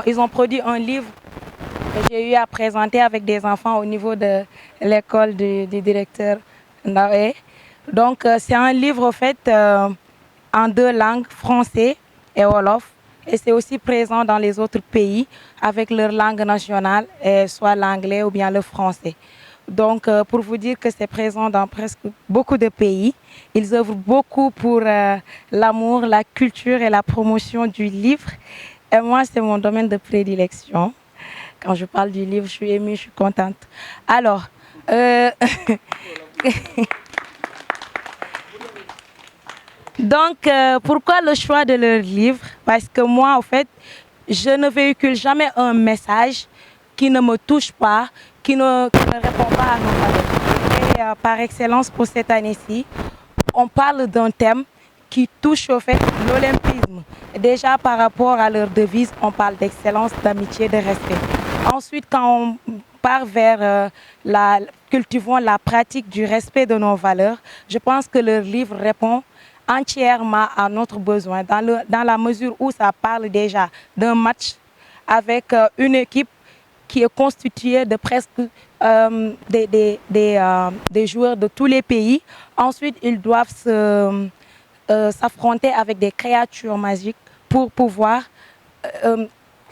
Ils ont produit un livre que j'ai eu à présenter avec des enfants au niveau de l'école du directeur Ndawe. Donc, c'est un livre en fait en deux langues, français et wolof. Et c'est aussi présent dans les autres pays avec leur langue nationale, soit l'anglais ou bien le français. Donc, pour vous dire que c'est présent dans presque beaucoup de pays, ils œuvrent beaucoup pour l'amour, la culture et la promotion du livre. Et moi, c'est mon domaine de prédilection. Quand je parle du livre, je suis émue, je suis contente. Alors, donc, pourquoi le choix de leur livre? Parce que moi, en fait, je ne véhicule jamais un message qui ne me touche pas, qui ne répond pas à nos valeurs. Et par excellence, pour cette année-ci, on parle d'un thème qui touche au fait l'olympisme. Déjà, par rapport à leur devise, on parle d'excellence, d'amitié, de respect. Ensuite, quand on part vers cultivons la pratique du respect de nos valeurs, je pense que leur livre répond entièrement à notre besoin, dans la mesure où ça parle déjà d'un match avec une équipe qui est constituée de presque des joueurs de tous les pays. Ensuite, ils doivent s'affronter avec des créatures magiques pour pouvoir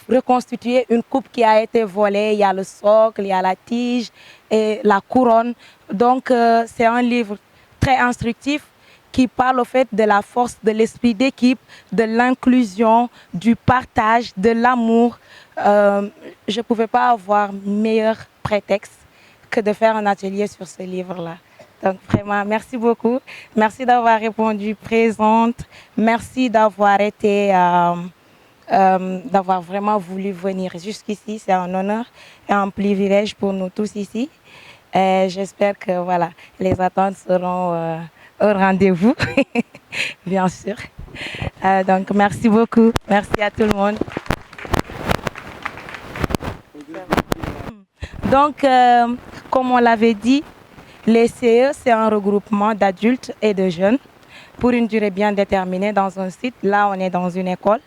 reconstituer une coupe qui a été volée. Il y a le socle, il y a la tige et la couronne. Donc, c'est un livre très instructif qui parle au fait de la force de l'esprit d'équipe, de l'inclusion, du partage, de l'amour. Je ne pouvais pas avoir meilleur prétexte que de faire un atelier sur ce livre-là. Donc vraiment, merci beaucoup. Merci d'avoir répondu présente. Merci d'avoir été, d'avoir vraiment voulu venir jusqu'ici. C'est un honneur et un privilège pour nous tous ici. J'espère que voilà, les attentes seront au rendez-vous, bien sûr. Donc merci beaucoup. Merci à tout le monde. Donc, comme on l'avait dit, les CE, c'est un regroupement d'adultes et de jeunes pour une durée bien déterminée dans un site. Là, on est dans une école.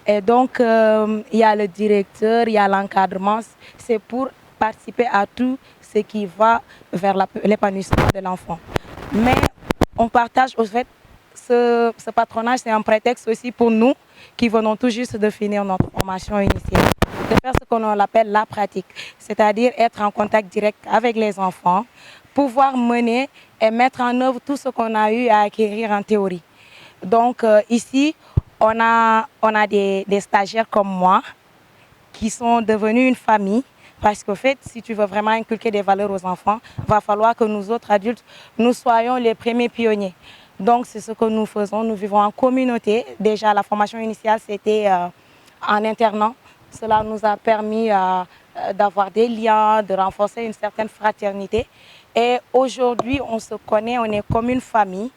Et donc, il y a le directeur, il y a l'encadrement. C'est pour participer à tout ce qui va vers l'épanouissement de l'enfant. Mais on partage, au fait, ce patronage, c'est un prétexte aussi pour nous qui venons tout juste de finir notre formation initiale, de faire ce qu'on appelle la pratique, c'est-à-dire être en contact direct avec les enfants, pouvoir mener et mettre en œuvre tout ce qu'on a eu à acquérir en théorie. Donc ici, on a des stagiaires comme moi qui sont devenus une famille. Parce qu'en fait, si tu veux vraiment inculquer des valeurs aux enfants, il va falloir que nous autres adultes, nous soyons les premiers pionniers. Donc, c'est ce que nous faisons. Nous vivons en communauté. Déjà, la formation initiale, c'était en internat. Cela nous a permis d'avoir des liens, de renforcer une certaine fraternité. Et aujourd'hui, on se connaît, on est comme une famille.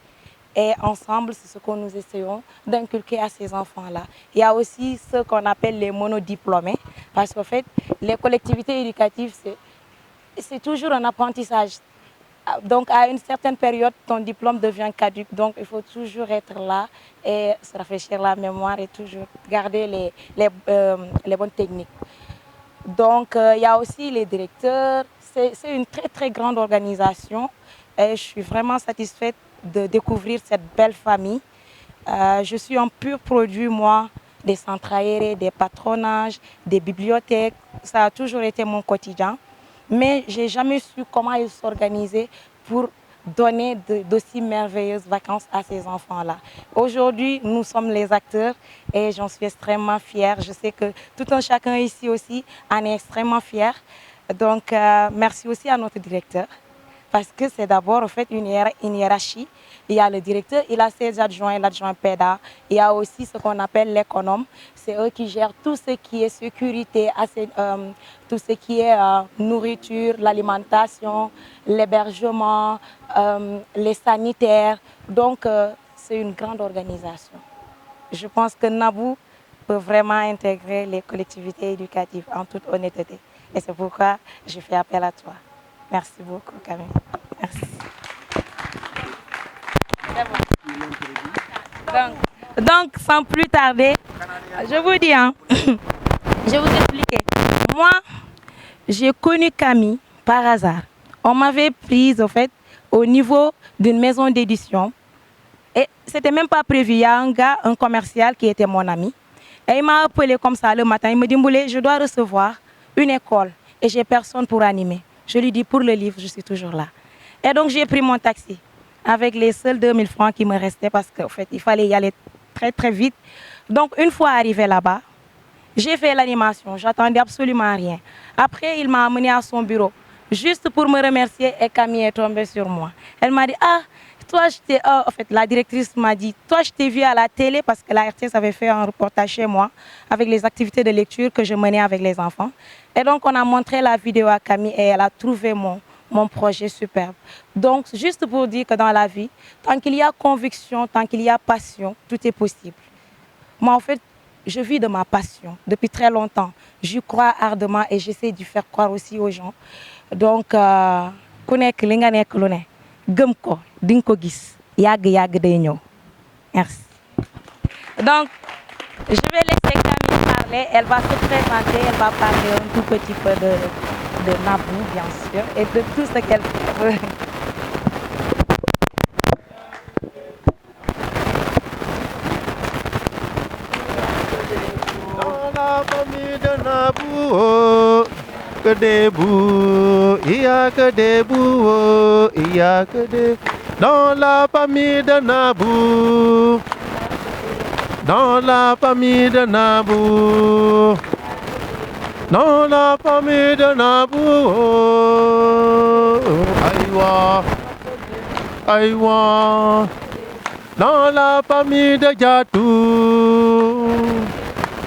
Et ensemble, c'est ce que nous essayons d'inculquer à ces enfants-là. Il y a aussi ce qu'on appelle les monodiplômés, parce qu'en fait, les collectivités éducatives, c'est toujours un apprentissage. Donc, à une certaine période, ton diplôme devient caduc. Donc, il faut toujours être là et se rafraîchir la mémoire et toujours garder les bonnes techniques. Donc, il y a aussi les directeurs. C'est une très, très grande organisation et je suis vraiment satisfaite de découvrir cette belle famille. Je suis un pur produit, moi, des centres aérés, des patronages, des bibliothèques. Ça a toujours été mon quotidien. mais j'ai jamais su comment ils s'organisaient pour donner d'aussi merveilleuses vacances à ces enfants-là. Aujourd'hui, nous sommes les acteurs et j'en suis extrêmement fière. Je sais que tout un chacun ici aussi en est extrêmement fier. Donc, merci aussi à notre directeur parce que c'est d'abord en fait une hiérarchie. Il y a le directeur, il a ses adjoints, l'adjoint PEDA. Il y a aussi ce qu'on appelle l'économe. C'est eux qui gèrent tout ce qui est sécurité, tout ce qui est nourriture, l'alimentation, l'hébergement, les sanitaires. Donc, c'est une grande organisation. Je pense que Naboo peut vraiment intégrer les collectivités éducatives en toute honnêteté. Et c'est pourquoi je fais appel à toi. Merci beaucoup, Camille. Merci. Donc, sans plus tarder, je vous dis, hein, je vais vous expliquer. Moi, j'ai connu Camille par hasard. On m'avait prise, au fait, au niveau d'une maison d'édition. Et c'était même pas prévu. Il y a un gars, un commercial qui était mon ami. Et il m'a appelé comme ça le matin. Il me dit, Mboulé, je dois recevoir une école et j'ai personne pour animer. Je lui dis, pour le livre, je suis toujours là. Et donc, j'ai pris mon taxi avec les seuls 2000 francs qui me restaient parce qu'en fait, il fallait y aller très, très vite. Donc, une fois arrivé là-bas, j'ai fait l'animation. J'attendais absolument rien. Après, il m'a amené à son bureau juste pour me remercier et Camille est tombée sur moi. Elle m'a dit, ah, toi, en fait, la directrice m'a dit, toi, je t'ai vu à la télé parce que la RTS avait fait un reportage chez moi avec les activités de lecture que je menais avec les enfants. Et donc, on a montré la vidéo à Camille et elle a trouvé mon projet superbe. Donc, juste pour dire que dans la vie, tant qu'il y a conviction, tant qu'il y a passion, tout est possible. Moi, en fait, je vis de ma passion depuis très longtemps. Je crois ardemment et j'essaie de faire croire aussi aux gens. Donc, merci. Donc, je vais laisser Camille parler. Elle va se présenter, elle va parler un tout petit peu de Naboo, bien sûr, et de tout ce qu'elle veut. Dans la famille de Naboo, que des bouts, il n'y a que des bouts, il n'y a que des... Dans la famille de Naboo, dans la famille de Naboo, dans la famille de Naboo, aïwa, aïwa, dans la famille de Djatou,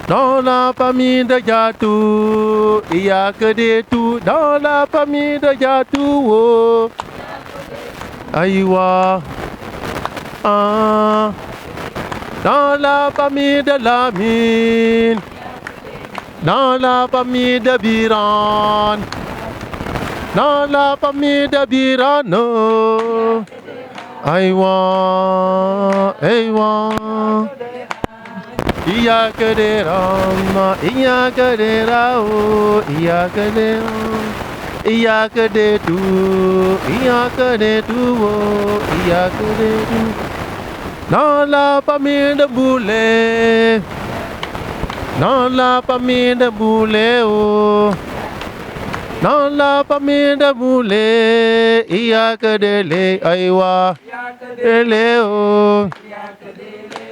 dans la famille de Djatou, il n'y a que des tout, dans la famille de Djatou, oh. Aïwa, ah. Dans la famille de Lamine, dans la famille de Biran, dans la famille de Birano, aïwa, aïwa. Il n'y a que des rames, il n'y a que des raos, il n'y a que des rames, il n'y a que des tout, il n'y a que des tout, il n'y a que des tout. Dans la famille de Boulet, dans la famille de Boulet, oh. Dans la famille de Boulet, il n'y a que des lait, aïwa, des lait, oh.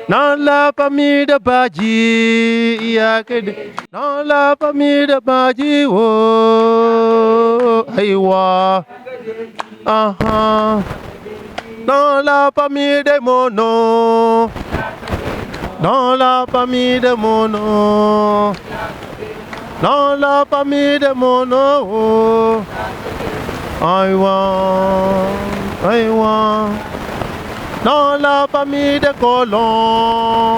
Dans la famille de Badji, il n'y a que des... Dans la famille de Badji, oh, aïwa, ah ah. Dans la famille de Mono, dans la famille de Mono, dans la famille de Mono, oh. Aïwa, aïwa. Dans la famille de Colon,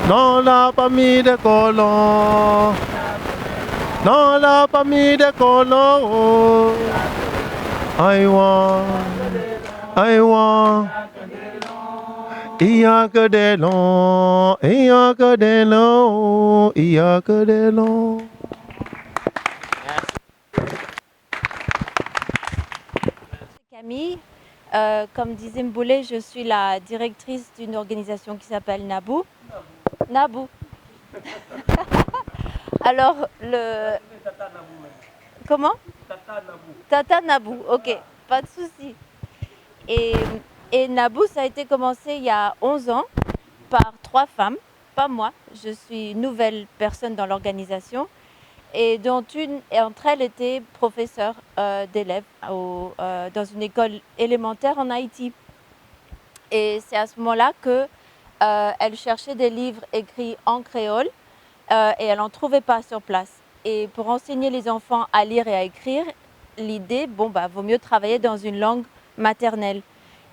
dans la famille de Colon, dans la famille de Colon, oh. Aïwa, aïwa. Il n'y a que des longs, il n'y a que des longs, il n'y a que des longs. Camille. Comme disait Mboulé, je suis la directrice d'une organisation qui s'appelle Naboo. Naboo. Alors, Comment ? Tata Nabou, ok, pas de souci. Et, et Nabou, ça a été commencé il y a 11 ans par 3 femmes, pas moi. Je suis une nouvelle personne dans l'organisation et dont une entre elles était professeure d'élèves dans une école élémentaire en Haïti. Et c'est à ce moment-là que elle cherchait des livres écrits en créole et elle n'en trouvait pas sur place. Et pour enseigner les enfants à lire et à écrire, l'idée, vaut mieux travailler dans une langue maternelle.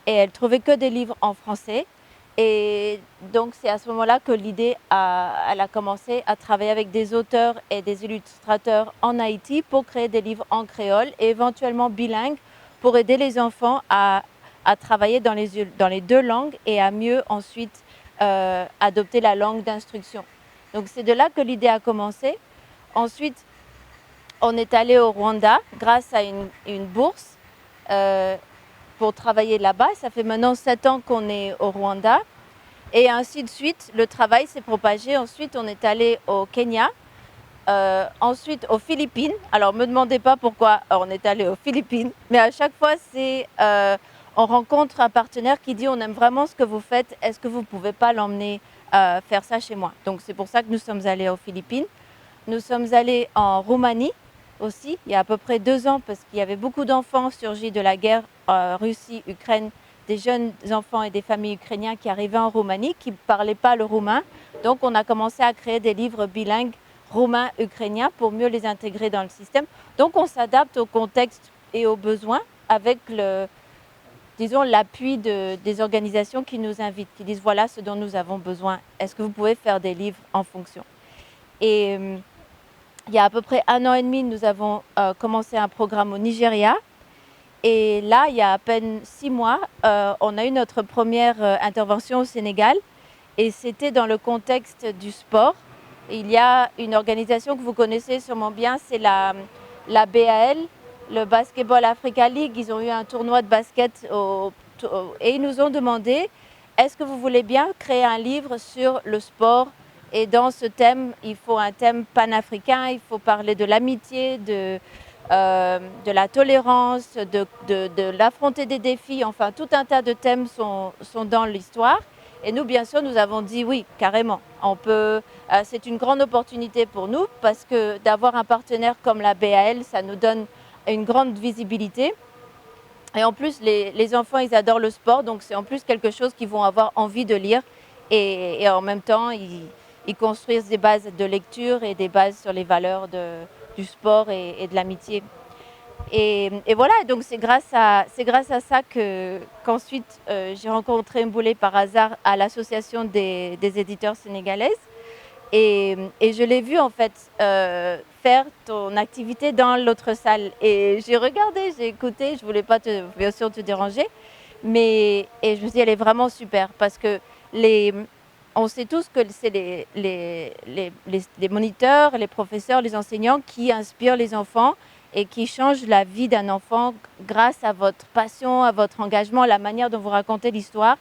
Et elle trouvait que des livres en français. Et donc c'est à ce moment-là que l'idée elle a commencé à travailler avec des auteurs et des illustrateurs en Haïti pour créer des livres en créole et éventuellement bilingues pour aider les enfants à travailler dans les 2 langues et à mieux ensuite adopter la langue d'instruction. Donc c'est de là que l'idée a commencé. Ensuite, on est allé au Rwanda grâce à une bourse pour travailler là-bas. Ça fait maintenant 7 ans qu'on est au Rwanda. Et ainsi de suite, le travail s'est propagé. Ensuite, on est allé au Kenya, ensuite aux Philippines. Alors, ne me demandez pas pourquoi on est allé aux Philippines, mais à chaque fois, on rencontre un partenaire qui dit on aime vraiment ce que vous faites, est-ce que vous ne pouvez pas l'emmener faire ça chez moi? Donc, c'est pour ça que nous sommes allés aux Philippines. Nous sommes allés en Roumanie aussi, il y a à peu près 2 ans, parce qu'il y avait beaucoup d'enfants surgis de la guerre Russie-Ukraine, des jeunes enfants et des familles ukrainiens qui arrivaient en Roumanie, qui ne parlaient pas le roumain. Donc on a commencé à créer des livres bilingues roumain-ukrainien pour mieux les intégrer dans le système. Donc on s'adapte au contexte et aux besoins avec l'appui des organisations qui nous invitent, qui disent voilà ce dont nous avons besoin, est-ce que vous pouvez faire des livres en fonction? Et il y a à peu près 1 an et demi, nous avons commencé un programme au Nigeria. Et là, il y a à peine 6 mois, on a eu notre première intervention au Sénégal. Et c'était dans le contexte du sport. Il y a une organisation que vous connaissez sûrement bien, c'est la BAL, le Basketball Africa League. Ils ont eu un tournoi de basket et ils nous ont demandé, est-ce que vous voulez bien créer un livre sur le sport? Et dans ce thème, il faut un thème panafricain, il faut parler de l'amitié, de la tolérance, de l'affronter des défis. Enfin, tout un tas de thèmes sont dans l'histoire. Et nous, bien sûr, nous avons dit oui, carrément. C'est une grande opportunité pour nous parce que d'avoir un partenaire comme la BAL, ça nous donne une grande visibilité. Et en plus, les enfants, ils adorent le sport, donc c'est en plus quelque chose qu'ils vont avoir envie de lire. Et en même temps, ils construisent des bases de lecture et des bases sur les valeurs du sport et de l'amitié. Et voilà, donc c'est grâce à ça qu'ensuite j'ai rencontré Mboulé par hasard à l'association des éditeurs sénégalaises. Et je l'ai vu en fait faire ton activité dans l'autre salle. Et j'ai regardé, j'ai écouté, je ne voulais pas bien sûr te déranger. Et je me suis dit, elle est vraiment super parce que on sait tous que c'est les moniteurs, les professeurs, les enseignants qui inspirent les enfants et qui changent la vie d'un enfant grâce à votre passion, à votre engagement, à la manière dont vous racontez l'histoire.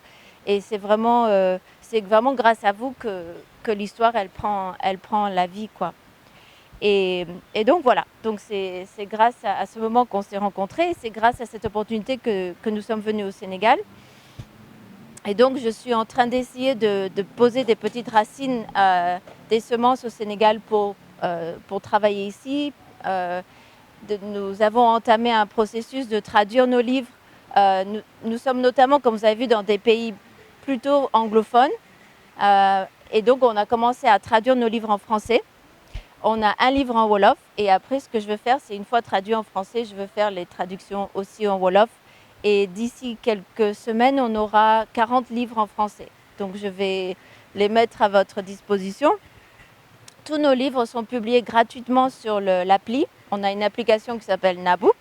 Et c'est vraiment grâce à vous que l'histoire, elle prend la vie, quoi. Et donc voilà, donc c'est grâce à ce moment qu'on s'est rencontrés, c'est grâce à cette opportunité que nous sommes venus au Sénégal. Et donc je suis en train d'essayer de poser des petites racines, des semences au Sénégal pour travailler ici. Nous avons entamé un processus de traduire nos livres. Nous sommes notamment, comme vous avez vu, dans des pays plutôt anglophones. Et donc on a commencé à traduire nos livres en français. On a un livre en Wolof et après ce que je veux faire, c'est une fois traduit en français, je veux faire les traductions aussi en Wolof. Et d'ici quelques semaines, on aura 40 livres en français. Donc je vais les mettre à votre disposition. Tous nos livres sont publiés gratuitement sur l'appli. On a une application qui s'appelle Nabou.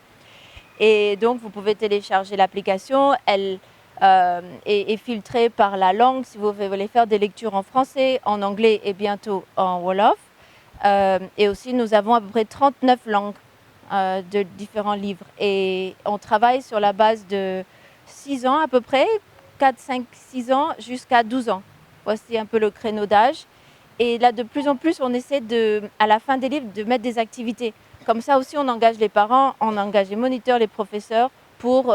Et donc vous pouvez télécharger l'application. Elle est filtrée par la langue. Si vous voulez faire des lectures en français, en anglais et bientôt en Wolof. Et aussi, nous avons à peu près 39 langues de différents livres. Et on travaille sur la base de 6 ans à peu près, 4, 5, 6 ans jusqu'à 12 ans. Voici un peu le créneau d'âge. Et là, de plus en plus, on essaie à la fin des livres de mettre des activités. comme ça aussi, on engage les parents, on engage les moniteurs, les professeurs pour,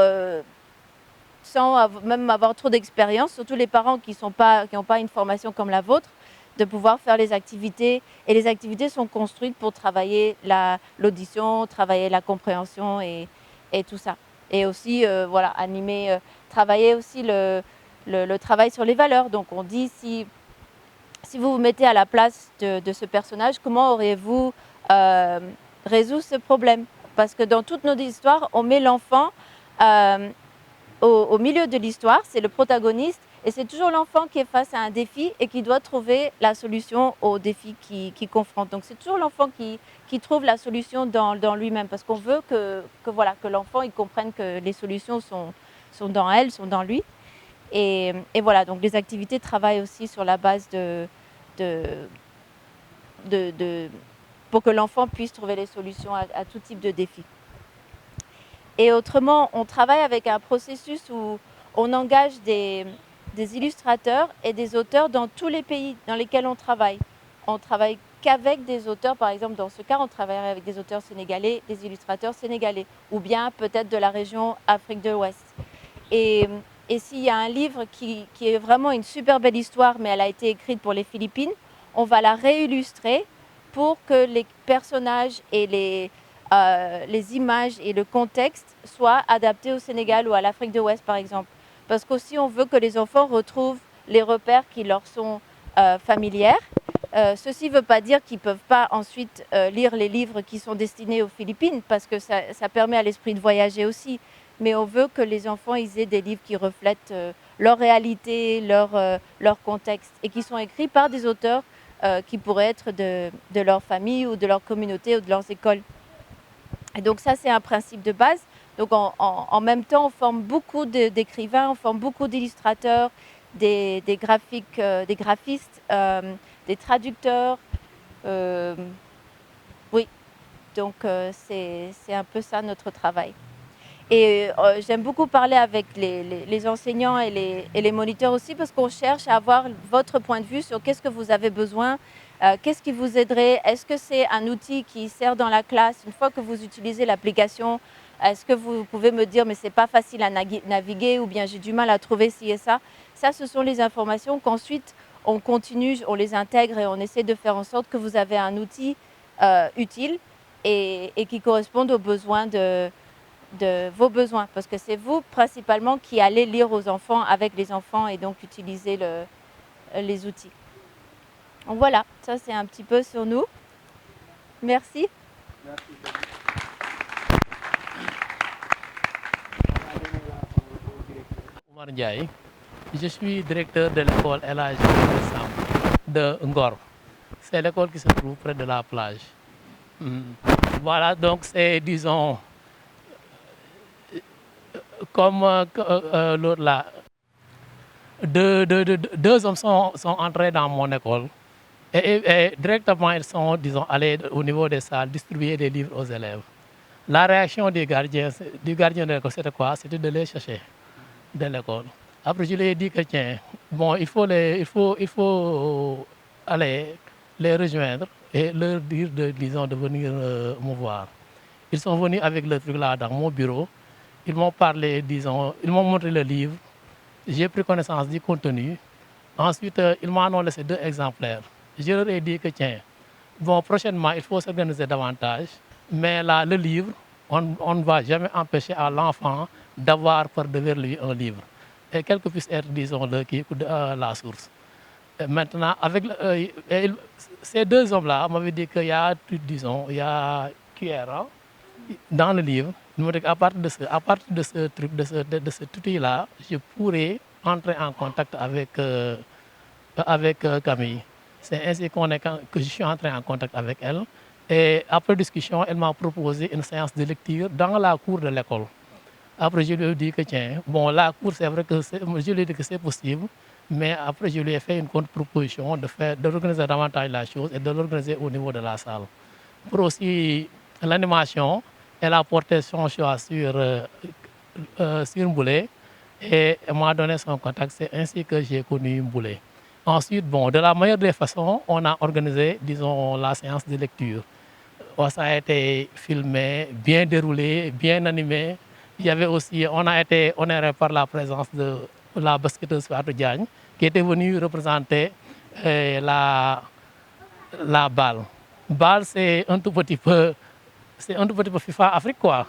sans même avoir trop d'expérience, surtout les parents qui n'ont pas une formation comme la vôtre, de pouvoir faire les activités. Et les activités sont construites pour travailler l'audition, travailler la compréhension et tout ça. Et aussi, voilà, animer, travailler aussi le travail sur les valeurs. Donc on dit, si vous vous mettez à la place de ce personnage, comment auriez-vous résolu ce problème? Parce que dans toutes nos histoires, on met l'enfant au milieu de l'histoire, c'est le protagoniste, et c'est toujours l'enfant qui est face à un défi et qui doit trouver la solution au défi qui confronte. Donc c'est toujours l'enfant qui trouve la solution dans lui-même, parce qu'on veut que l'enfant il comprenne que les solutions sont dans elle, sont dans lui. Et voilà, donc les activités travaillent aussi sur la base pour que l'enfant puisse trouver les solutions à tout type de défi. Et autrement, on travaille avec un processus où on engage des illustrateurs et des auteurs dans tous les pays dans lesquels on travaille. On travaille qu'avec des auteurs, par exemple dans ce cas, on travaillerait avec des auteurs sénégalais, des illustrateurs sénégalais, ou bien peut-être de la région Afrique de l'Ouest. Et s'il y a un livre qui est vraiment une super belle histoire, mais elle a été écrite pour les Philippines, on va la réillustrer pour que les personnages et les images et le contexte soient adaptés au Sénégal ou à l'Afrique de l'Ouest, par exemple. Parce qu'aussi, on veut que les enfants retrouvent les repères qui leur sont familières. Ceci ne veut pas dire qu'ils ne peuvent pas ensuite lire les livres qui sont destinés aux Philippines, parce que ça permet à l'esprit de voyager aussi. Mais on veut que les enfants ils aient des livres qui reflètent leur réalité, leur contexte, et qui sont écrits par des auteurs qui pourraient être de leur famille ou de leur communauté ou de leurs écoles. Et donc ça, c'est un principe de base. Donc en même temps, on forme beaucoup d'écrivains, on forme beaucoup d'illustrateurs, des graphistes, des traducteurs. Oui, donc c'est un peu ça notre travail. Et j'aime beaucoup parler avec les enseignants et les moniteurs aussi, parce qu'on cherche à avoir votre point de vue sur qu'est-ce que vous avez besoin, qu'est-ce qui vous aiderait. Est-ce que c'est un outil qui sert dans la classe? Une fois que vous utilisez l'application, est-ce que vous pouvez me dire mais c'est pas facile à naviguer, ou bien j'ai du mal à trouver ci et ça? Ça, ce sont les informations qu'ensuite on continue, on les intègre et on essaie de faire en sorte que vous avez un outil utile et qui corresponde aux besoins de vos besoins, parce que c'est vous principalement qui allez lire aux enfants avec les enfants et donc utiliser les outils. Donc voilà, ça c'est un petit peu sur nous. Merci. Omar Ndiaye, je suis directeur de l'école El Hadji Sam de Ngor. C'est l'école qui se trouve près de la plage. Voilà, donc c'est, disons, comme l'autre là, deux hommes sont entrés dans mon école et directement ils sont, disons, allés au niveau des salles distribuer des livres aux élèves. La réaction du gardien de l'école, c'était quoi? C'était de les chercher de l'école. Après, je lui ai dit que tiens, bon, il faut aller les rejoindre et leur dire disons, de venir me voir. Ils sont venus avec le truc là dans mon bureau. Ils m'ont parlé, disons, ils m'ont montré le livre. J'ai pris connaissance du contenu. Ensuite, ils m'en ont laissé 2 exemplaires. Je leur ai dit que tiens, bon, prochainement, il faut s'organiser davantage. Mais là, le livre, on ne va jamais empêcher à l'enfant d'avoir par devers lui un livre. Et quel que puisse être, disons, la source. Et maintenant, avec ces 2 hommes-là m'avaient dit qu'il y a, disons, il y a QR dans le livre. Ils m'ont dit qu'à partir de ce truc, de cet outil-là, je pourrais entrer en contact avec Camille. C'est ainsi que je suis entré en contact avec elle. Et après discussion, elle m'a proposé une séance de lecture dans la cour de l'école. Après, je lui ai dit que tiens, bon, la cour, c'est vrai que je lui ai dit que c'est possible, mais après, je lui ai fait une contre-proposition d'organiser davantage la chose et de l'organiser au niveau de la salle. Pour aussi l'animation, elle a porté son choix sur Mboulé et elle m'a donné son contact. C'est ainsi que j'ai connu Mboulé. Ensuite, bon, de la meilleure des façons, on a organisé, disons, la séance de lecture. ça a été filmé, bien déroulé, bien animé. Il y avait aussi, on a été honoré par la présence de la basketteuse Fatou Diagne, qui était venue représenter la balle. Balle, c'est un tout petit peu FIFA Afrique, quoi.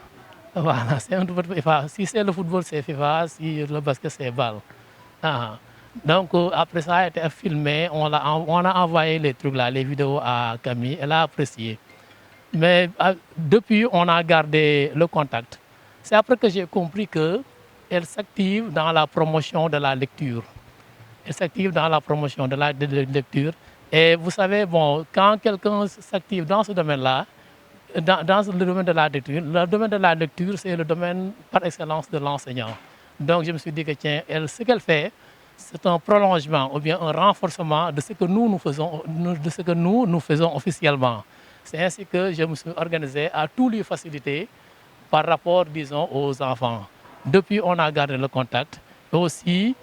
Voilà, c'est un tout petit peu FIFA. Si c'est le football, c'est FIFA. Si le basket, c'est balle. Ah. Donc, après ça a été filmé, on a envoyé les trucs là, les vidéos à Camille, elle a apprécié. Mais depuis, on a gardé le contact. C'est après que j'ai compris qu'elle s'active dans la promotion de la lecture. Elle s'active dans la promotion de la lecture. Et vous savez, bon, quand quelqu'un s'active dans ce domaine-là, dans le domaine de la lecture, le domaine de la lecture, c'est le domaine par excellence de l'enseignant. Donc, je me suis dit que, tiens, ce qu'elle fait, c'est un prolongement ou bien un renforcement de ce que nous faisons officiellement. C'est ainsi que je me suis organisé à tout lui faciliter par rapport, disons, aux enfants. Depuis, on a gardé le contact. Et aussi,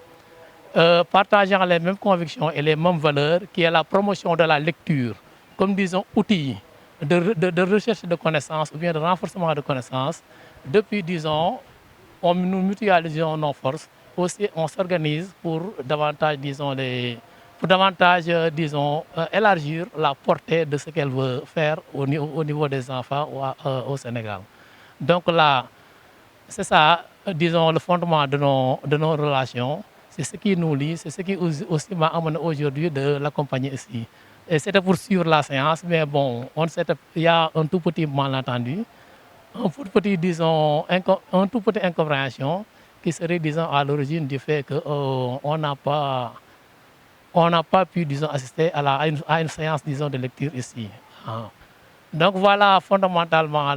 partageant les mêmes convictions et les mêmes valeurs, qui est la promotion de la lecture, comme disons, outil de recherche de connaissances ou bien de renforcement de connaissances. Depuis, disons, nous mutualisons nos forces. Aussi, on s'organise pour davantage, disons, élargir la portée de ce qu'elle veut faire au niveau des enfants au Sénégal. Donc là, c'est ça, disons, le fondement de nos relations. C'est ce qui nous lie, c'est ce qui aussi m'a amené aujourd'hui de l'accompagner ici. Et c'était pour suivre la séance, mais bon, il y a un tout petit malentendu, un tout petit incompréhension qui serait, disons, à l'origine du fait qu'on n'a pas pu, disons, assister à une séance, disons, de lecture ici. Donc voilà fondamentalement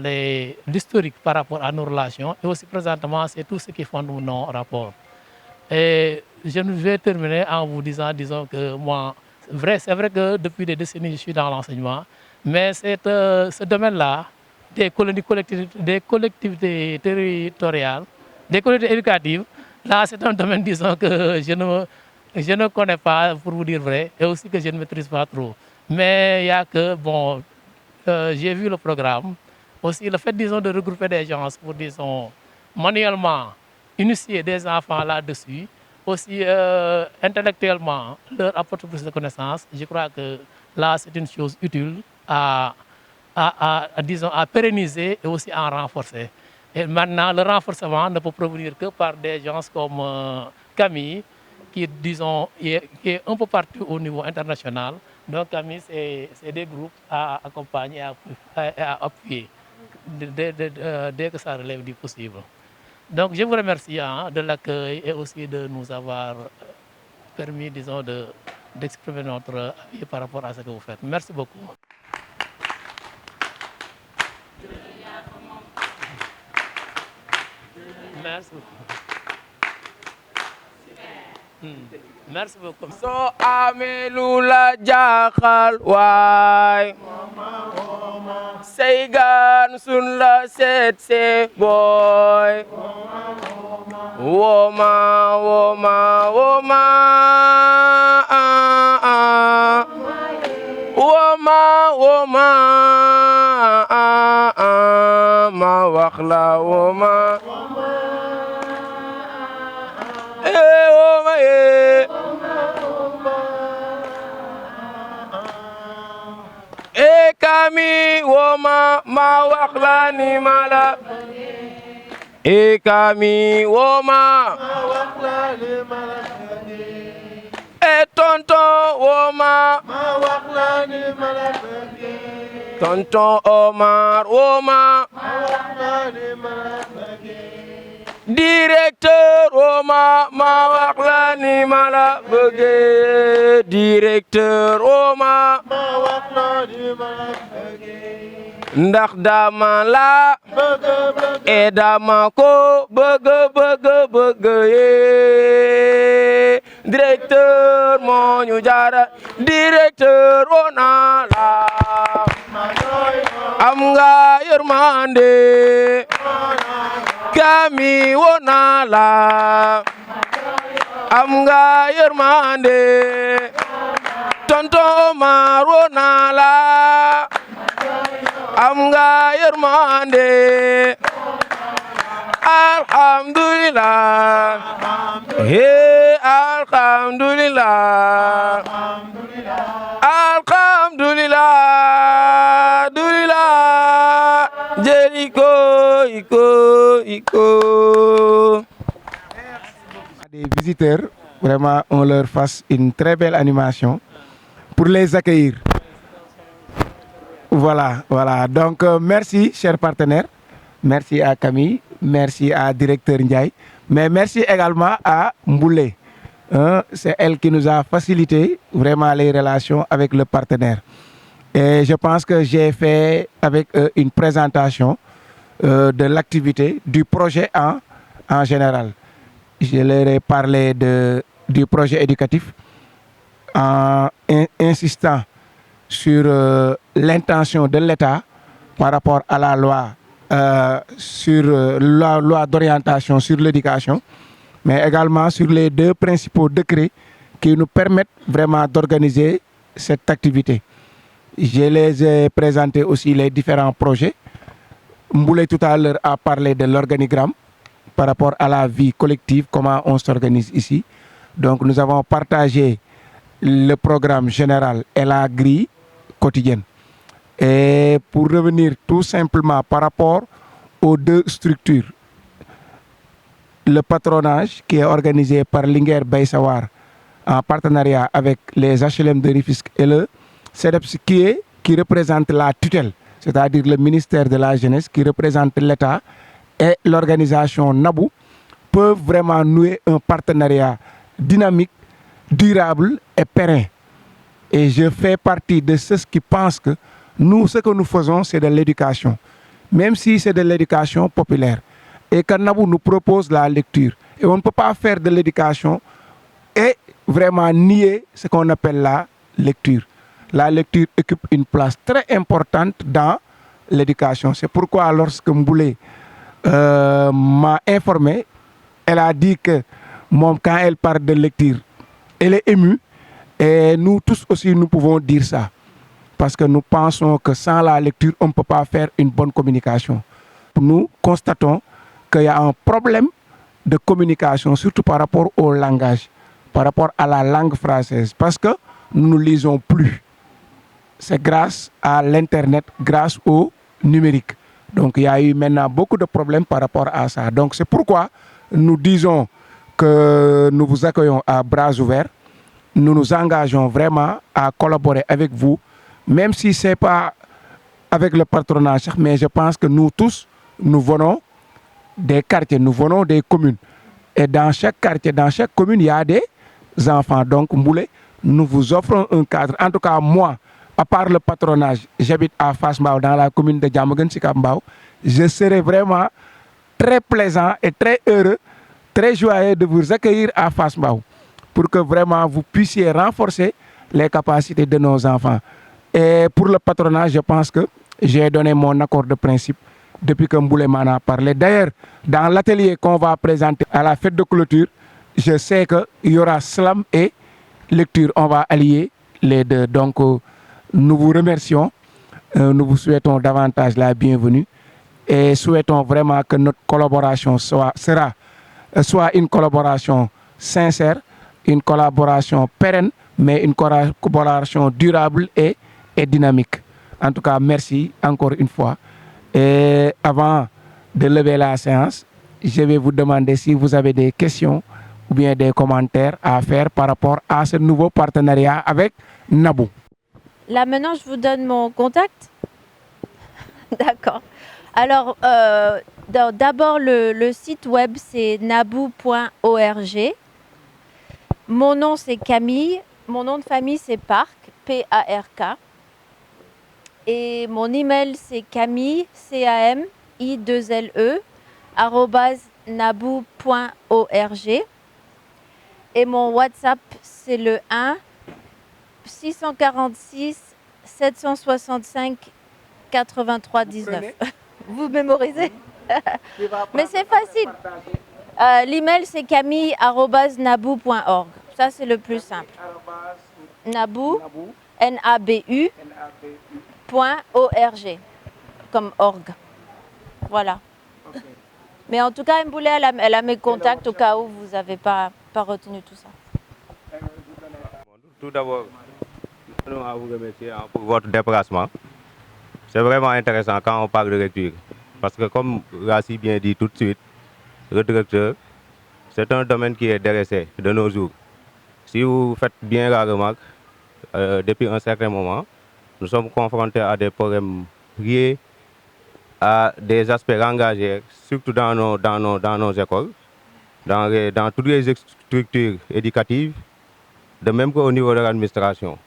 l'historique par rapport à nos relations et aussi présentement, c'est tout ce qui fonde nos rapports. Et je vais terminer en vous disant, disons que moi, c'est vrai que depuis des décennies, je suis dans l'enseignement, mais ce domaine-là, des collectivités territoriales, des collectivités éducatives, là, c'est un domaine, disons, que je ne connais pas, pour vous dire vrai, et aussi que je ne maîtrise pas trop. Mais il y a que, bon, j'ai vu le programme. Aussi, le fait, disons, de regrouper des gens pour, disons, manuellement initier des enfants là-dessus, aussi intellectuellement leur apporter plus de connaissances, je crois que là, c'est une chose utile à pérenniser et aussi à renforcer. Et maintenant, le renforcement ne peut provenir que par des gens comme Camille, qui, disons, est un peu partout au niveau international. Donc, Camille, c'est des groupes à accompagner et à appuyer dès que ça relève du possible. Donc, je vous remercie de l'accueil et aussi de nous avoir permis, disons, d'exprimer notre avis par rapport à ce que vous faites. Merci beaucoup. Merci beaucoup. Merci beaucoup. So ame lula jaxal waay seygan sun la set se boy woma woma ma wax la woma Kami woma ma wax la ni mala Kami woma ma wax la ni mala tonton woma ma wax la ni mala tonton Omar woma ma wax la ni mala directeur woma ma wax la ni mala bëgge directeur woma ma wax la ni mala bëgge ndax dama la bëgg e dama ko bëgg ye directeur moo ñu jaara directeur wona la am nga yërmande Kami wona la am nga yërmande tonton Omar wona la am nga yërmande alhamdulillah alhamdulillah alhamdulillah Jericho iko Des visiteurs, vraiment on leur fasse une très belle animation pour les accueillir. Voilà. Donc merci chers partenaires, merci à Camille, merci à directeur Ndiaye, mais merci également à Mboulé. C'est elle qui nous a facilité vraiment les relations avec le partenaire. Et je pense que j'ai fait avec une présentation de l'activité, du projet en général. Je leur ai parlé du projet éducatif en insistant sur l'intention de l'État par rapport à la loi sur la loi d'orientation sur l'éducation, mais également sur les 2 principaux décrets qui nous permettent vraiment d'organiser cette activité. Je les ai présentés aussi les différents projets. Mboulé tout à l'heure a parlé de l'organigramme par rapport à la vie collective, comment on s'organise ici. Donc nous avons partagé le programme général et la grille quotidienne. Et pour revenir tout simplement par rapport aux 2 structures, le patronage qui est organisé par Linguère Baysawar en partenariat avec les HLM de Rufisque et le CEDEPS qui représente la tutelle, c'est-à-dire le ministère de la Jeunesse qui représente l'État et l'organisation NABU, peuvent vraiment nouer un partenariat dynamique, durable et pérenne. Et je fais partie de ceux qui pensent que nous, ce que nous faisons, c'est de l'éducation, même si c'est de l'éducation populaire. Et que NABU nous propose la lecture. Et on ne peut pas faire de l'éducation et vraiment nier ce qu'on appelle la lecture. La lecture occupe une place très importante dans l'éducation. C'est pourquoi lorsque Mboulé m'a informé, elle a dit que quand elle parle de lecture, elle est émue. Et nous tous aussi, nous pouvons dire ça. Parce que nous pensons que sans la lecture, on ne peut pas faire une bonne communication. Nous constatons qu'il y a un problème de communication, surtout par rapport au langage, par rapport à la langue française. Parce que nous ne lisons plus. C'est grâce à l'Internet, grâce au numérique. Donc il y a eu maintenant beaucoup de problèmes par rapport à ça. Donc c'est pourquoi nous disons que nous vous accueillons à bras ouverts. Nous nous engageons vraiment à collaborer avec vous, même si ce n'est pas avec le patronage, mais je pense que nous tous, nous venons des quartiers, nous venons des communes. Et dans chaque quartier, dans chaque commune, il y a des enfants. Donc Mboulé, nous vous offrons un cadre. En tout cas, moi, à part le patronage, j'habite à Fass Mbao, dans la commune de Diamaguène Sicap Mbao. Je serai vraiment très plaisant et très heureux, très joyeux de vous accueillir à Fass Mbao pour que vraiment vous puissiez renforcer les capacités de nos enfants. Et pour le patronage, je pense que j'ai donné mon accord de principe depuis que Mboulé m'en a parlé. D'ailleurs, dans l'atelier qu'on va présenter à la fête de clôture, je sais qu'il y aura slam et lecture. On va allier les 2. Donc, nous vous remercions. Nous vous souhaitons davantage la bienvenue et souhaitons vraiment que notre collaboration soit une collaboration sincère, une collaboration pérenne, mais une collaboration durable et dynamique. En tout cas, merci encore une fois. Et avant de lever la séance, je vais vous demander si vous avez des questions ou bien des commentaires à faire par rapport à ce nouveau partenariat avec NABU. Là, maintenant, je vous donne mon contact. D'accord. Alors, d'abord, le site web, c'est nabu.org. Mon nom, c'est Camille. Mon nom de famille, c'est Park, P-A-R-K. Et mon email, c'est Camille, C-A-M-I-2-L-E, @nabu.org. Et mon WhatsApp, c'est le 1 646 765 83 19. Vous mémorisez? Mais c'est facile. L'email, c'est camille@nabu.org. Ça, c'est le plus simple. Nabu, N-A-B-U, .org. comme orgue. Voilà. Okay. Mais en tout cas, Mboulé, elle a mes contacts au cas où vous n'avez pas retenu tout ça. Tout d'abord, nous allons vous remercier pour votre déplacement. C'est vraiment intéressant quand on parle de lecture. Parce que comme l'a si bien dit tout de suite, le directeur, c'est un domaine qui est délaissé de nos jours. Si vous faites bien la remarque, depuis un certain moment, nous sommes confrontés à des problèmes liés à des aspects langagiers, surtout dans nos écoles, dans toutes les structures éducatives, de même qu'au niveau de l'administration.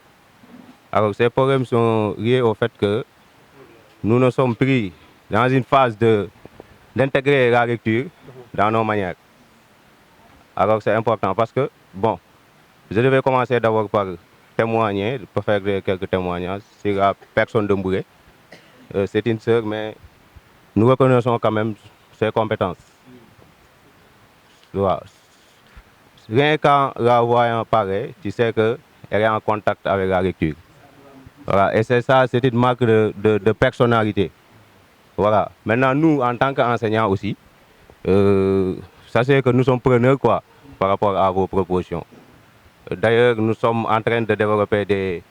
Alors ces problèmes sont liés au fait que nous nous sommes pris dans une phase d'intégrer la lecture dans nos manières. Alors c'est important parce que, bon, je devais commencer d'abord par témoigner, pour faire quelques témoignages sur la personne de Mboulé. C'est une sœur, mais nous reconnaissons quand même ses compétences. Voilà. Rien qu'en la voyant parler, tu sais qu'elle est en contact avec la lecture. Voilà. Et c'est ça, c'est une marque de personnalité. Voilà. Maintenant, nous, en tant qu'enseignants aussi, sachez que nous sommes preneurs quoi, par rapport à vos propositions. D'ailleurs, nous sommes en train de développer des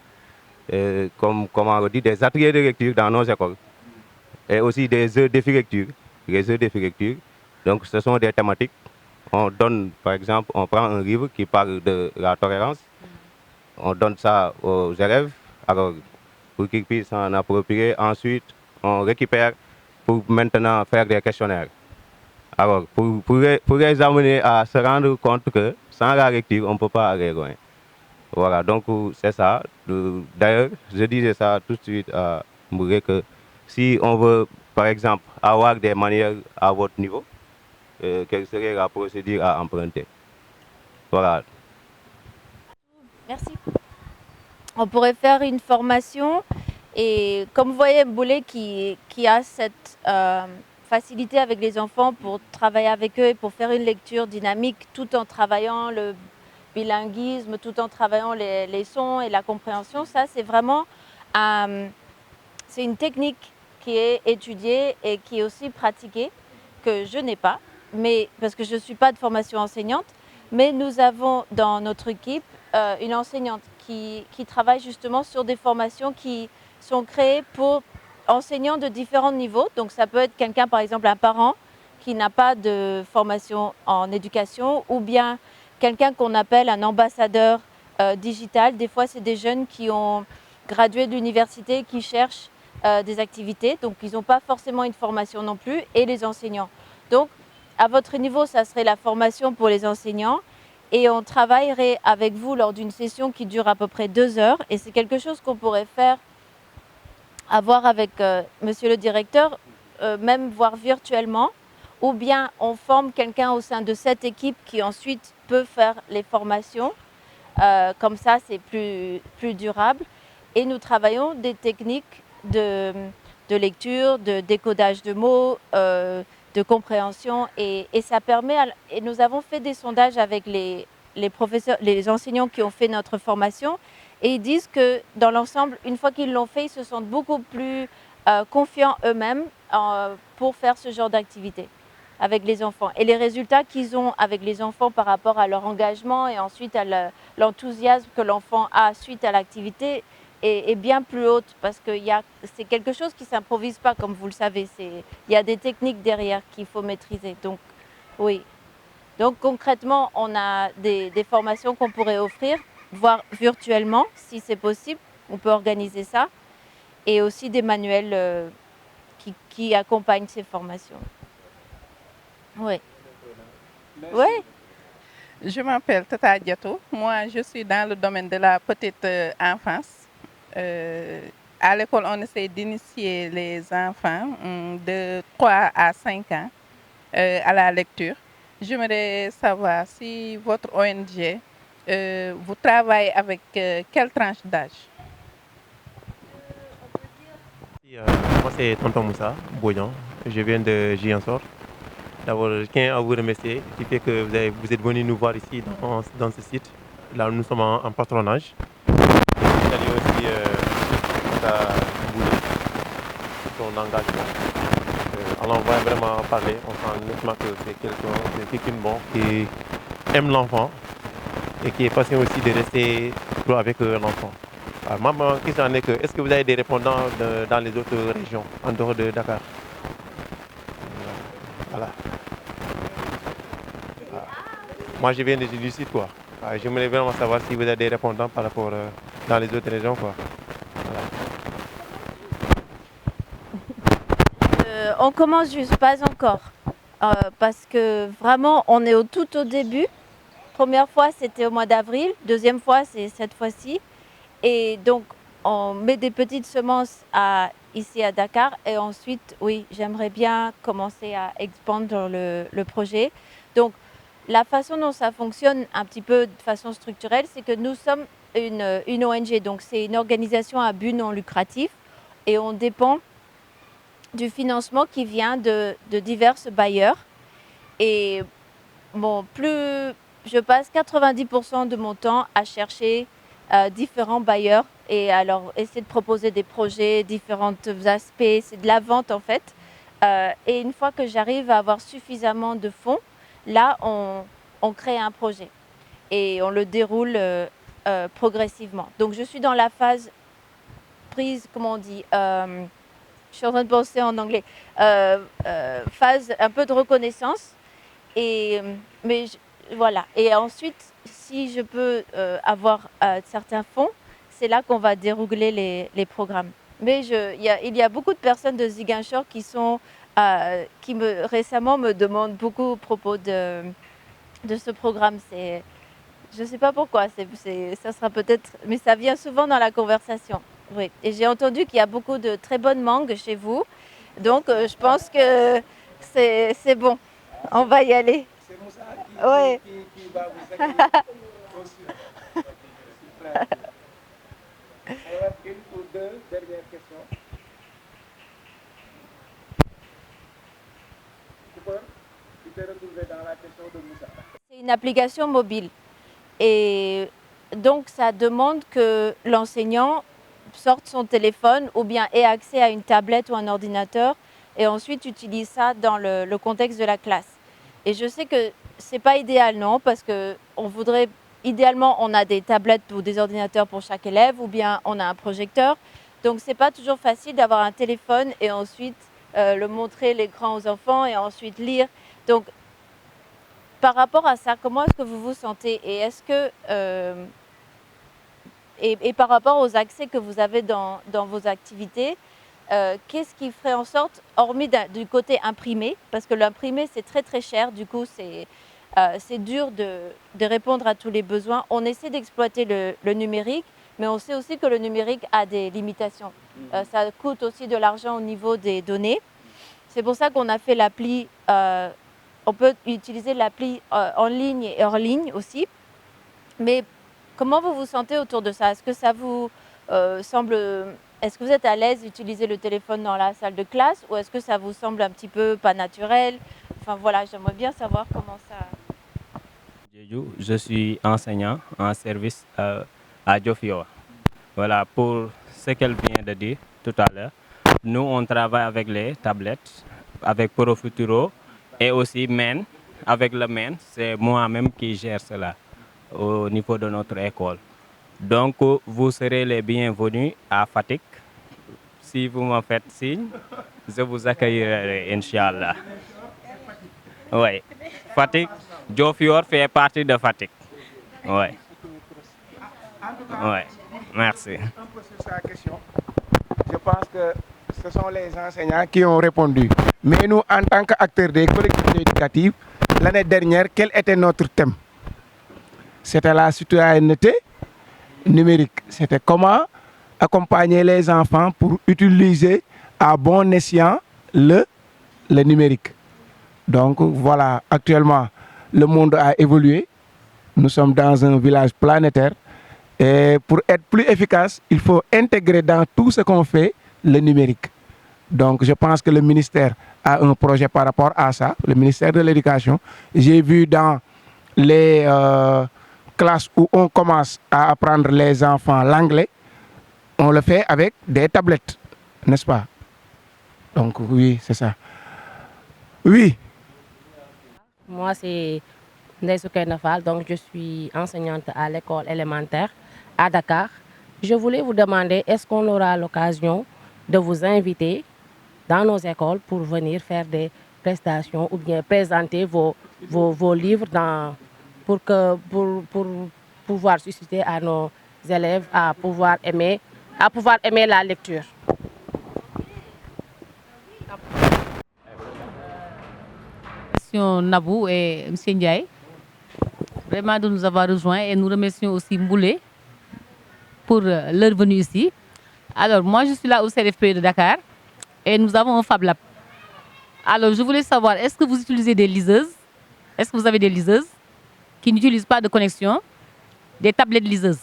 ateliers de lecture dans nos écoles. Et aussi des heures défi lecture. Les heures défi lecture. Donc, ce sont des thématiques. On donne, par exemple, on prend un livre qui parle de la tolérance. On donne ça aux élèves, alors pour qu'ils puissent s'en approprier. Ensuite, on récupère pour maintenant faire des questionnaires. Alors, pour les amener à se rendre compte que sans la lecture, on ne peut pas aller loin. Voilà, donc c'est ça. D'ailleurs, je disais ça tout de suite à Mboulé que si on veut, par exemple, avoir des manières à votre niveau, quelle serait la procédure à emprunter? Voilà. Merci. On pourrait faire une formation et comme vous voyez Mboulé qui a cette facilité avec les enfants pour travailler avec eux et pour faire une lecture dynamique tout en travaillant le bilinguisme, tout en travaillant les sons et la compréhension, ça c'est vraiment c'est une technique qui est étudiée et qui est aussi pratiquée, que je n'ai pas, mais parce que je ne suis pas de formation enseignante, mais nous avons dans notre équipe une enseignante qui travaille justement sur des formations qui sont créées pour enseignants de différents niveaux. Donc ça peut être quelqu'un, par exemple un parent qui n'a pas de formation en éducation, ou bien quelqu'un qu'on appelle un ambassadeur digital. Des fois c'est des jeunes qui ont gradué de l'université, qui cherchent des activités, donc ils n'ont pas forcément une formation non plus, et les enseignants. Donc à votre niveau, ça serait la formation pour les enseignants. Et on travaillerait avec vous lors d'une session qui dure à peu près 2 heures. Et c'est quelque chose qu'on pourrait faire, à voir avec monsieur le directeur, même voir virtuellement. Ou bien on forme quelqu'un au sein de cette équipe qui ensuite peut faire les formations. Comme ça, c'est plus durable. Et nous travaillons des techniques de lecture, de décodage de mots, de compréhension, et ça permet, et nous avons fait des sondages avec les professeurs, les enseignants qui ont fait notre formation, et ils disent que dans l'ensemble, une fois qu'ils l'ont fait, ils se sentent beaucoup plus confiants eux-mêmes pour faire ce genre d'activité avec les enfants. Et les résultats qu'ils ont avec les enfants par rapport à leur engagement et ensuite à l'enthousiasme que l'enfant a suite à l'activité est bien plus haute, parce que c'est quelque chose qui ne s'improvise pas, comme vous le savez. Il y a des techniques derrière qu'il faut maîtriser. Donc, oui. Donc, concrètement, on a des formations qu'on pourrait offrir, voire virtuellement, si c'est possible. On peut organiser ça. Et aussi des manuels qui accompagnent ces formations. Oui. Oui. Je m'appelle Tata Diato. Moi, je suis dans le domaine de la petite enfance. À l'école, on essaie d'initier les enfants de 3 à 5 ans à la lecture. J'aimerais savoir si votre ONG, vous travaillez avec quelle tranche d'âge? Moi, c'est Tonton Moussa Boyan. Je viens de Ziguinchor. D'abord, je tiens à vous remercier du fait que vous êtes venu nous voir ici dans ce site. Là, nous sommes en patronage. Salut aussi à Mboulé, son engagement. On l'envoie vraiment parler, on sent nettement que c'est quelqu'un bon, qui aime l'enfant et qui est patient aussi de rester toujours avec l'enfant. Moi, ma question est que, est-ce que vous avez des répondants dans les autres régions, en dehors de Dakar? Voilà. Moi, je viens du sud, quoi. J'aimerais vraiment savoir si vous avez des répondants par rapport dans les autres régions, quoi. Voilà. On commence juste, pas encore. Parce que vraiment, on est tout au début. Première fois, c'était au mois d'avril. Deuxième fois, c'est cette fois-ci. Et donc, on met des petites semences ici à Dakar. Et ensuite, oui, j'aimerais bien commencer à expandre le projet. Donc, la façon dont ça fonctionne un petit peu de façon structurelle, c'est que nous sommes une ONG. Donc, c'est une organisation à but non lucratif. Et on dépend du financement qui vient de divers bailleurs. Et bon, plus je passe 90% de mon temps à chercher différents bailleurs et alors essayer de proposer des projets, différents aspects, c'est de la vente en fait. Et une fois que j'arrive à avoir suffisamment de fonds, là on crée un projet et on le déroule progressivement. Donc je suis dans la phase prise, comment on dit, je suis en train de penser en anglais, phase un peu de reconnaissance. Voilà. Et ensuite, si je peux avoir certains fonds, c'est là qu'on va dérouler les programmes. Mais il y a beaucoup de personnes de Ziguinchor qui récemment me demandent beaucoup au propos de ce programme. Je ne sais pas pourquoi, ça sera peut-être, mais ça vient souvent dans la conversation. Oui. Et j'ai entendu qu'il y a beaucoup de très bonnes mangues chez vous. Donc, je pense que c'est bon. On va y aller. C'est Moussa qui va vous accueillir. Une ou deux dernières questions. Tu peux retrouver dans la question de Moussa. C'est une application mobile. Et donc, ça demande que l'enseignant sorte son téléphone ou bien ait accès à une tablette ou un ordinateur et ensuite utilise ça dans le contexte de la classe. Et je sais que ce n'est pas idéal, non, parce qu'on voudrait, idéalement, on a des tablettes ou des ordinateurs pour chaque élève ou bien on a un projecteur. Donc, ce n'est pas toujours facile d'avoir un téléphone et ensuite le montrer l'écran aux enfants et ensuite lire. Donc, par rapport à ça, comment est-ce que vous vous sentez et est-ce que et par rapport aux accès que vous avez dans vos activités, qu'est-ce qui ferait en sorte, hormis du côté imprimé, parce que l'imprimé c'est très très cher, du coup c'est dur de répondre à tous les besoins. On essaie d'exploiter le numérique, mais on sait aussi que le numérique a des limitations. Ça coûte aussi de l'argent au niveau des données. C'est pour ça qu'on a fait l'appli, on peut utiliser l'appli en ligne et hors ligne aussi. Mais comment vous vous sentez autour de ça? Est-ce que ça vous semble... Est-ce que vous êtes à l'aise d'utiliser le téléphone dans la salle de classe ou est-ce que ça vous semble un petit peu pas naturel? Enfin voilà, j'aimerais bien savoir comment ça... Je suis enseignant en service à Diofior. Voilà, pour ce qu'elle vient de dire tout à l'heure, nous on travaille avec les tablettes, avec Profuturo et aussi MEN. Avec le MEN, c'est moi-même qui gère cela au niveau de notre école. Donc, vous serez les bienvenus à Fatick. Si vous me faites signe, je vous accueillerai, Inch'Allah. Oui, Fatick, Diofior fait partie de Fatick. Oui. Oui, merci. Un peu sur sa question. Je pense que ce sont les enseignants qui ont répondu. Mais nous, en tant qu'acteurs des collectivités éducatives, l'année dernière, quel était notre thème? C'était la citoyenneté numérique. C'était comment accompagner les enfants pour utiliser à bon escient le numérique. Donc voilà, actuellement, le monde a évolué. Nous sommes dans un village planétaire. Et pour être plus efficace, il faut intégrer dans tout ce qu'on fait le numérique. Donc je pense que le ministère a un projet par rapport à ça, le ministère de l'Éducation. J'ai vu dans les classes où on commence à apprendre les enfants l'anglais, on le fait avec des tablettes, n'est-ce pas? Donc oui, c'est ça. Oui. Moi, c'est Ndeye Soukaina Fall, donc je suis enseignante à l'école élémentaire à Dakar. Je voulais vous demander, est-ce qu'on aura l'occasion de vous inviter dans nos écoles pour venir faire des prestations ou bien présenter vos livres pour pouvoir susciter à nos élèves à pouvoir aimer la lecture. Merci Nabou et M. Ndiaye vraiment de nous avoir rejoints et nous remercions aussi Mboulé pour leur venue ici. Alors moi je suis là au CRFPE de Dakar et nous avons un Fab Lab. Alors je voulais savoir, est-ce que vous utilisez des liseuses? Est-ce que vous avez des liseuses qui n'utilisent pas de connexion? Des tablettes liseuses?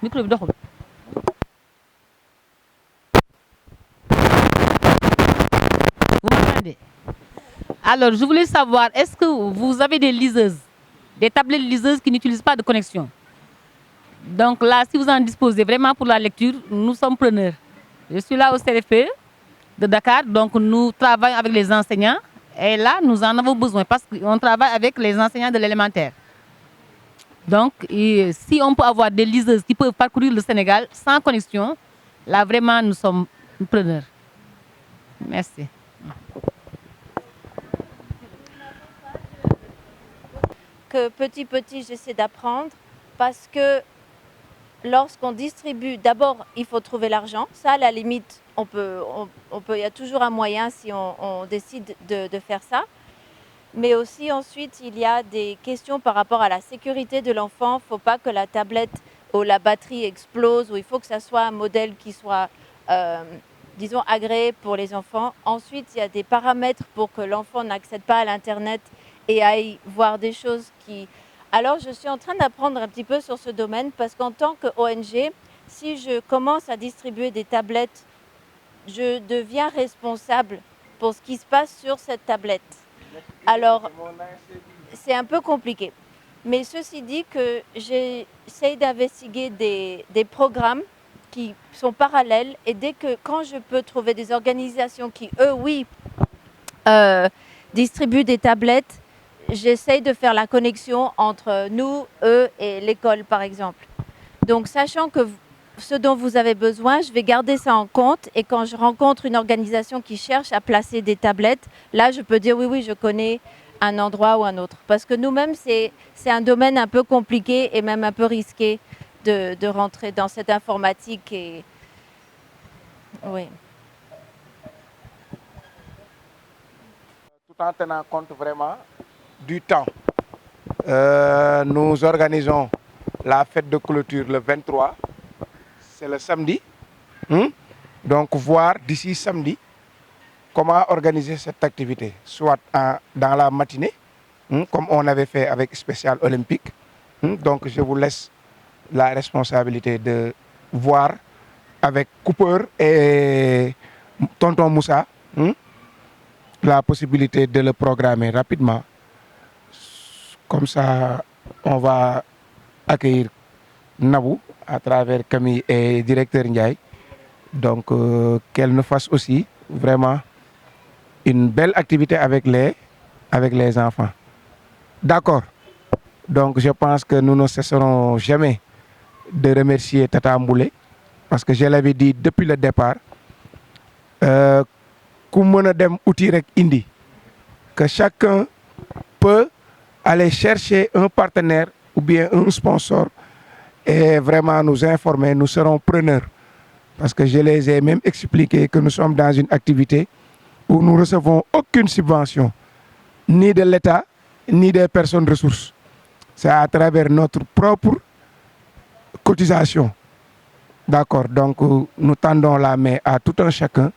Micro bi doxul. Vous m'entendez? Alors, je voulais savoir, est-ce que vous avez des liseuses, des tablettes liseuses qui n'utilisent pas de connexion? Donc là, si vous en disposez vraiment pour la lecture, nous sommes preneurs. Je suis là au CRFPE de Dakar, donc nous travaillons avec les enseignants et là, nous en avons besoin parce qu'on travaille avec les enseignants de l'élémentaire. Donc, si on peut avoir des liseuses qui peuvent parcourir le Sénégal sans connexion, là, vraiment, nous sommes preneurs. Merci. Que petit j'essaie d'apprendre parce que lorsqu'on distribue, d'abord il faut trouver l'argent. Ça, à la limite, il y a toujours un moyen si on décide de faire ça. Mais aussi ensuite, il y a des questions par rapport à la sécurité de l'enfant. Il ne faut pas que la tablette ou la batterie explose, ou il faut que ça soit un modèle qui soit, disons, agréé pour les enfants. Ensuite, il y a des paramètres pour que l'enfant n'accède pas à l'Internet et aille voir des choses qui... Alors, je suis en train d'apprendre un petit peu sur ce domaine parce qu'en tant qu'ONG, si je commence à distribuer des tablettes, je deviens responsable pour ce qui se passe sur cette tablette. Alors, c'est un peu compliqué. Mais ceci dit que j'essaie d'investiguer des programmes qui sont parallèles et quand je peux trouver des organisations qui, eux, oui, distribuent des tablettes, j'essaie de faire la connexion entre nous, eux et l'école, par exemple. Donc, sachant que ce dont vous avez besoin, je vais garder ça en compte et quand je rencontre une organisation qui cherche à placer des tablettes, là, je peux dire oui, je connais un endroit ou un autre. Parce que nous-mêmes, c'est un domaine un peu compliqué et même un peu risqué de rentrer dans cette informatique. Et... Oui. Tout en tenant compte vraiment du temps. Nous organisons la fête de clôture le 23. C'est le samedi. Donc, voir d'ici samedi comment organiser cette activité, soit dans la matinée, comme on avait fait avec Spécial Olympique. Donc, je vous laisse la responsabilité de voir avec Cooper et Tonton Moussa la possibilité de le programmer rapidement. Comme ça, on va accueillir Nabou à travers Camille et directeur Ndiaye. Donc, qu'elle nous fasse aussi vraiment une belle activité avec les enfants. D'accord. Donc, je pense que nous ne cesserons jamais de remercier Tata Mboulé parce que je l'avais dit depuis le départ, que chacun peut aller chercher un partenaire ou bien un sponsor et vraiment nous informer, nous serons preneurs. Parce que je les ai même expliqué que nous sommes dans une activité où nous ne recevons aucune subvention, ni de l'État, ni des personnes ressources. C'est à travers notre propre cotisation. D'accord, donc nous tendons la main à tout un chacun.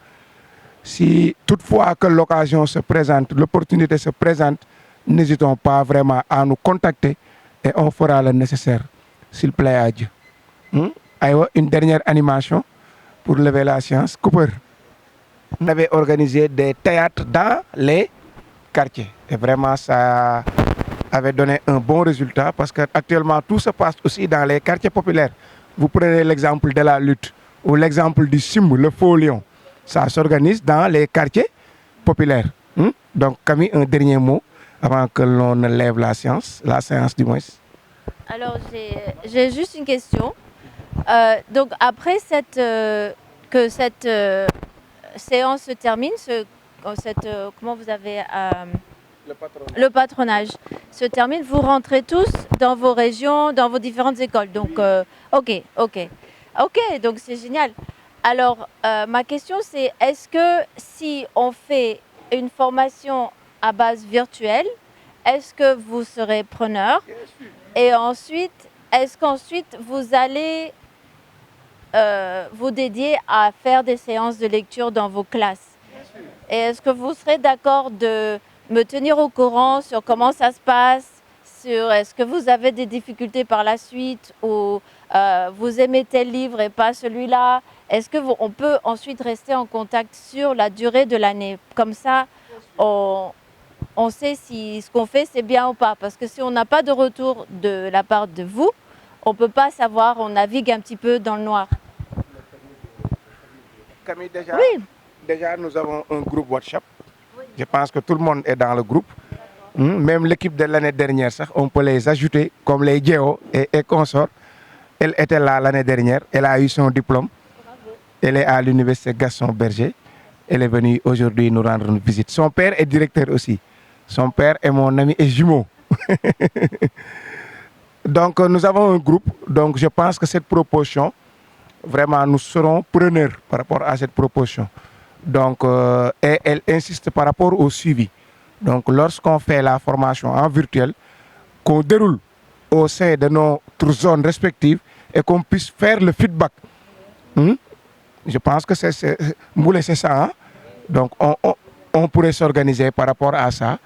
Si toutefois que l'occasion se présente, l'opportunité se présente, n'hésitons pas vraiment à nous contacter et on fera le nécessaire, s'il plaît à Dieu. Une dernière animation pour lever la science. Cooper, on avait organisé des théâtres dans les quartiers. Et vraiment, ça avait donné un bon résultat parce qu'actuellement tout se passe aussi dans les quartiers populaires. Vous prenez l'exemple de la lutte ou l'exemple du Simb, le faux lion. Ça s'organise dans les quartiers populaires. Donc Camille, un dernier mot avant que l'on ne lève la séance du moins. Alors j'ai juste une question. Donc après que cette séance se termine, comment vous avez le patronage se termine, vous rentrez tous dans vos régions, dans vos différentes écoles. Donc ok, donc c'est génial. Alors ma question c'est, est-ce que si on fait une formation à base virtuelle, est-ce que vous serez preneur? Et ensuite, est-ce qu'ensuite vous allez vous dédier à faire des séances de lecture dans vos classes? Et est-ce que vous serez d'accord de me tenir au courant sur comment ça se passe, sur est-ce que vous avez des difficultés par la suite ou vous aimez tel livre et pas celui-là? Est-ce qu'on peut ensuite rester en contact sur la durée de l'année? Comme ça, on sait si ce qu'on fait c'est bien ou pas. Parce que si on n'a pas de retour de la part de vous, on ne peut pas savoir, on navigue un petit peu dans le noir. Camille, oui. Déjà nous avons un groupe WhatsApp. Je pense que tout le monde est dans le groupe. Même l'équipe de l'année dernière, on peut les ajouter comme les Géo et consorts. Elle était là l'année dernière, elle a eu son diplôme. Elle est à l'université Gaston Berger. Elle est venue aujourd'hui nous rendre une visite. Son père est directeur aussi. Son père est mon ami et jumeau. Donc nous avons un groupe. Donc je pense que cette proposition, vraiment nous serons preneurs par rapport à cette proposition. Donc et elle insiste par rapport au suivi. Donc lorsqu'on fait la formation en virtuel, qu'on déroule au sein de notre zone respective et qu'on puisse faire le feedback. Je pense que c'est ça. Hein? Donc on pourrait s'organiser par rapport à ça.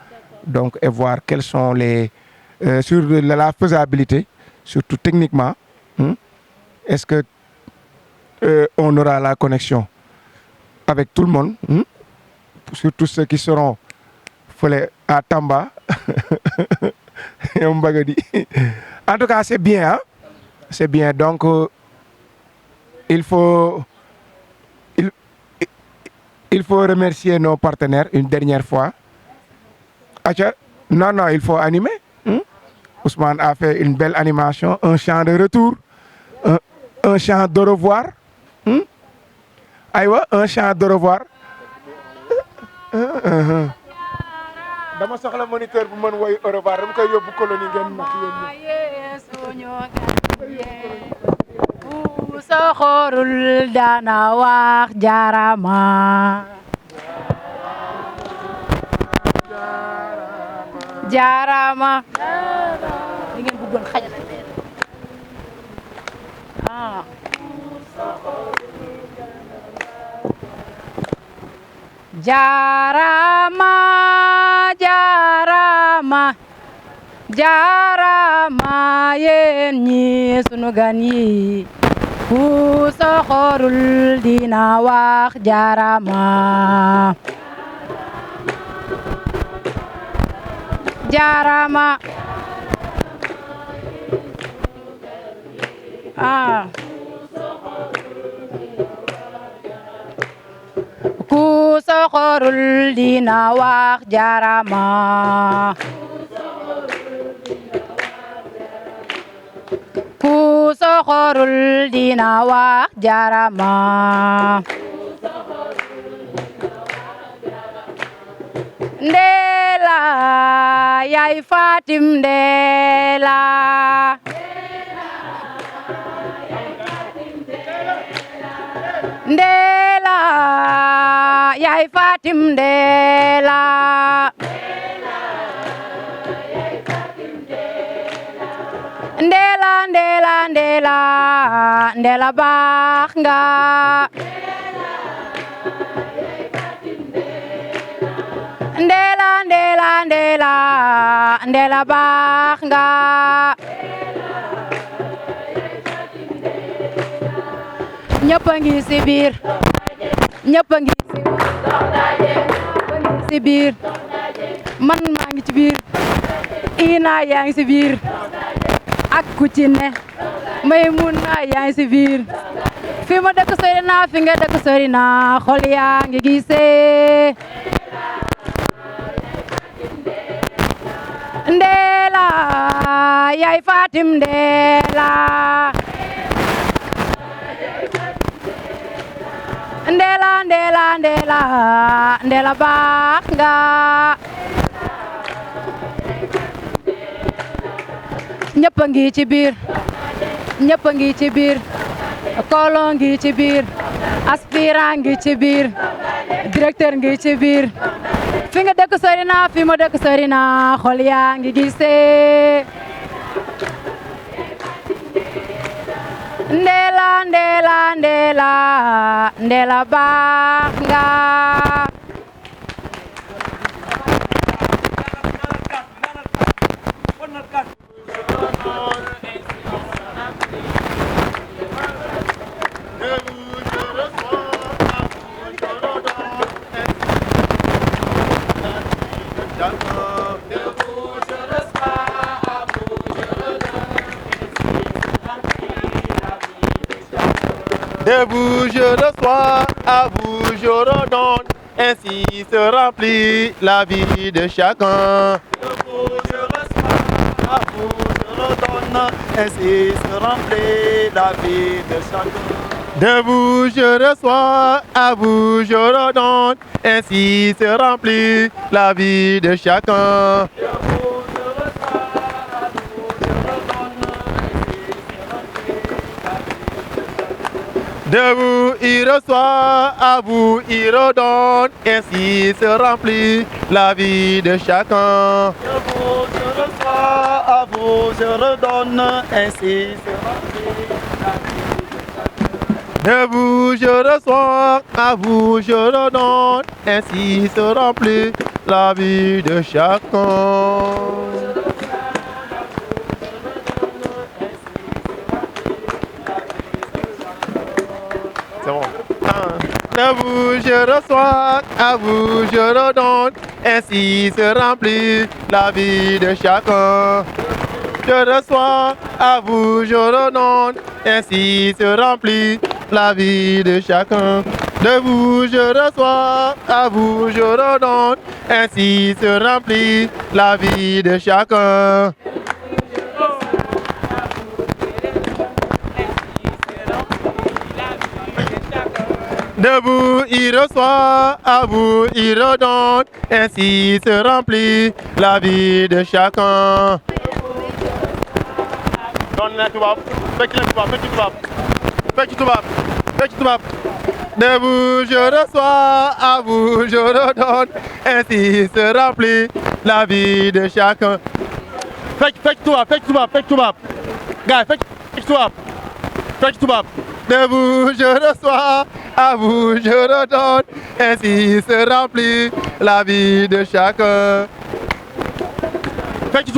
Donc et voir quels sont les sur la faisabilité, surtout techniquement. Est-ce que on aura la connexion avec tout le monde, surtout ceux qui seront à Tamba et au Mbagadi. En tout cas, c'est bien. Hein? C'est bien. Donc, il faut remercier nos partenaires une dernière fois. Non, il faut animer. Ousmane a fait une belle animation, un chant de retour, un chant de revoir. Aywa, un chant de revoir. Dama soxla moniteur bu mën woy au revoir dama koy yóbbu colonie ngeen nak yéen bu soxorul dana wax jarama jarama li ngeen bëggoon xaj jarama jarama jarama yéen ñi sunu gan yi ku soxorul dina wax jarama jarama ku soxorul dina wax jarama ku soxorul dina wax jarama Ndela yaay Fatim Ndela Ndela yaay Fatim Ndela Ndela Ndela Ndela Ndela baax nga Ndela Ndela Ndela Ndela baax nga ñëpp a ngi ci biir ñëpp a ngi ci biir man maa ngi ci biir Ina yaa ngi si biir ak ku ci ne Maymuna yaa ngi si biir fi ma dëkk sori na fi nga dëkk sori na xol yaa ngi gisee Ndela yaay Fatim Ndela Ndela Ndela Ndela Ndela baax nga ñëpp a ngi ci biir ñëpp a ngi ci biir kolo ngi ci biir aspirant ngi ci biir directeur ngi ci biir fi nga dëkk sori na fi ma dëkk sori na xol yaa ngi gisee Ndela Ndela Ndela Ndela baax nga De vous je reçois, à vous je redonne, ainsi se remplit la vie de chacun. De vous je reçois, à vous je redonne, ainsi se remplit la vie de chacun. De vous je reçois, à vous je redonne, ainsi se remplit la vie de chacun. De vous il reçoit, à vous il redonne, ainsi se remplit la vie de chacun. De vous je reçois, à vous je redonne, ainsi se remplit la vie de chacun. De vous je reçois, à vous je redonne, ainsi se remplit la vie de chacun. C'est bon. De vous je reçois, à vous je redonne, ainsi se remplit la vie de chacun. Je reçois, à vous je redonne, ainsi se remplit la vie de chacun. De vous je reçois, à vous je redonne, ainsi se remplit la vie de chacun. De vous il reçoit, à vous il redonne, ainsi se remplit la vie de chacun. De vous je reçois, à vous je redonne, ainsi se remplit la vie de chacun. De vous je reçois, à vous je redonne, ainsi se remplit la vie de chacun. Fais-tu